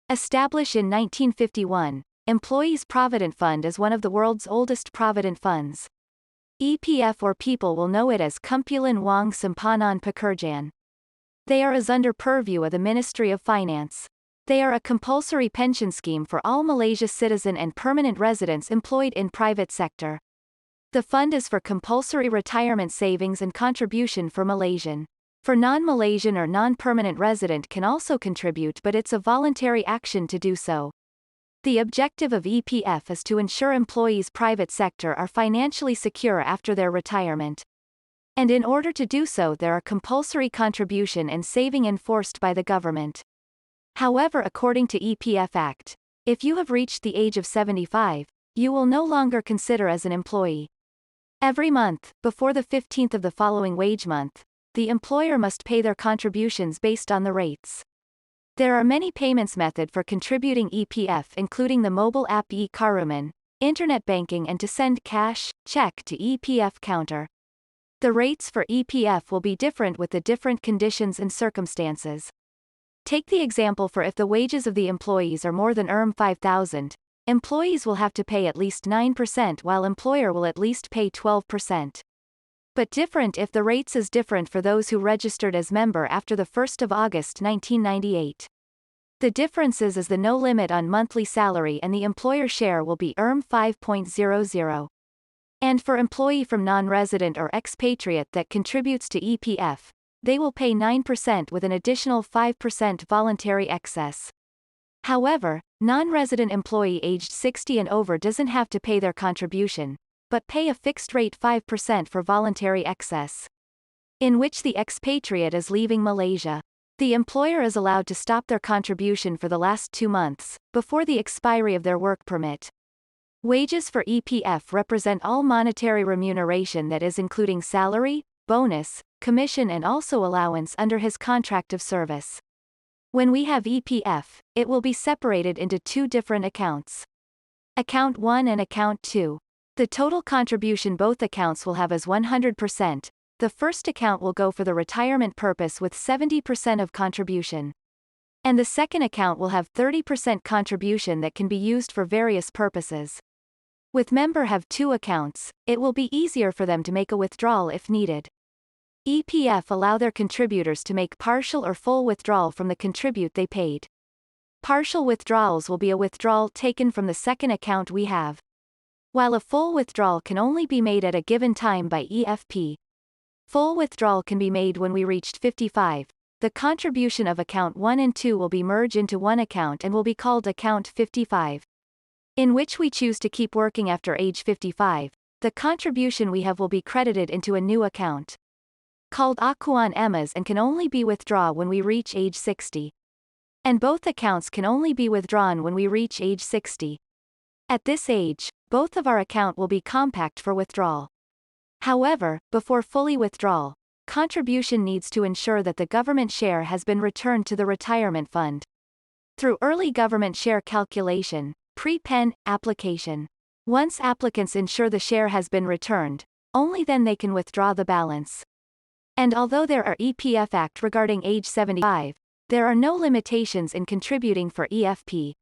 Established in 1951, Employees Provident Fund is one of the world's oldest provident funds. EPF, or people will know it as Kumpulan Wang Simpanan Pekerjaan. They are as under purview of the Ministry of Finance. They are a compulsory pension scheme for all Malaysia citizen and permanent residents employed in private sector. The fund is for compulsory retirement savings and contribution for Malaysian. For non-Malaysian or non-permanent resident can also contribute, but it's a voluntary action to do so. The objective of EPF is to ensure employees private sector are financially secure after their retirement. And in order to do so there are compulsory contribution and saving enforced by the government. However, according to EPF Act, if you have reached the age of 75, you will no longer consider as an employee. Every month, before the 15th of the following wage month, the employer must pay their contributions based on the rates. There are many payments method for contributing EPF, including the mobile app e-Karuman, internet banking, and to send cash, check to EPF counter. The rates for EPF will be different with the different conditions and circumstances. Take the example for if the wages of the employees are more than 5,000, employees will have to pay at least 9% while employer will at least pay 12%. But different if the rates is different for those who registered as member after the 1st of August 1998. The differences is the no limit on monthly salary and the employer share will be 5.00. And for employee from non-resident or expatriate that contributes to EPF, they will pay 9% with an additional 5% voluntary excess. However, non-resident employee aged 60 and over doesn't have to pay their contribution, but pay a fixed rate 5% for voluntary excess, in which the expatriate is leaving Malaysia. The employer is allowed to stop their contribution for the last 2 months, before the expiry of their work permit. Wages for EPF represent all monetary remuneration, that is including salary, bonus, commission and also allowance under his contract of service. When we have EPF, it will be separated into 2 different accounts. Account 1 and Account 2. The total contribution both accounts will have is 100%. The first account will go for the retirement purpose with 70% of contribution. And the second account will have 30% contribution that can be used for various purposes. With member have 2 accounts, it will be easier for them to make a withdrawal if needed. EPF allow their contributors to make partial or full withdrawal from the contribute they paid. Partial withdrawals will be a withdrawal taken from the second account we have, while a full withdrawal can only be made at a given time by EFP. Full withdrawal can be made when we reached 55. The contribution of account 1 and 2 will be merged into one account and will be called account 55, in which we choose to keep working after age 55. The contribution we have will be credited into a new account, called Akuan Emas, and can only be withdrawn when we reach age 60. And both accounts can only be withdrawn when we reach age 60. At this age, both of our account will be compact for withdrawal. However, before fully withdrawal, contribution needs to ensure that the government share has been returned to the retirement fund. Through early government share calculation, pre-pen, application. Once applicants ensure the share has been returned, only then they can withdraw the balance. And although there are EPF Act regarding age 75, there are no limitations in contributing for EFP.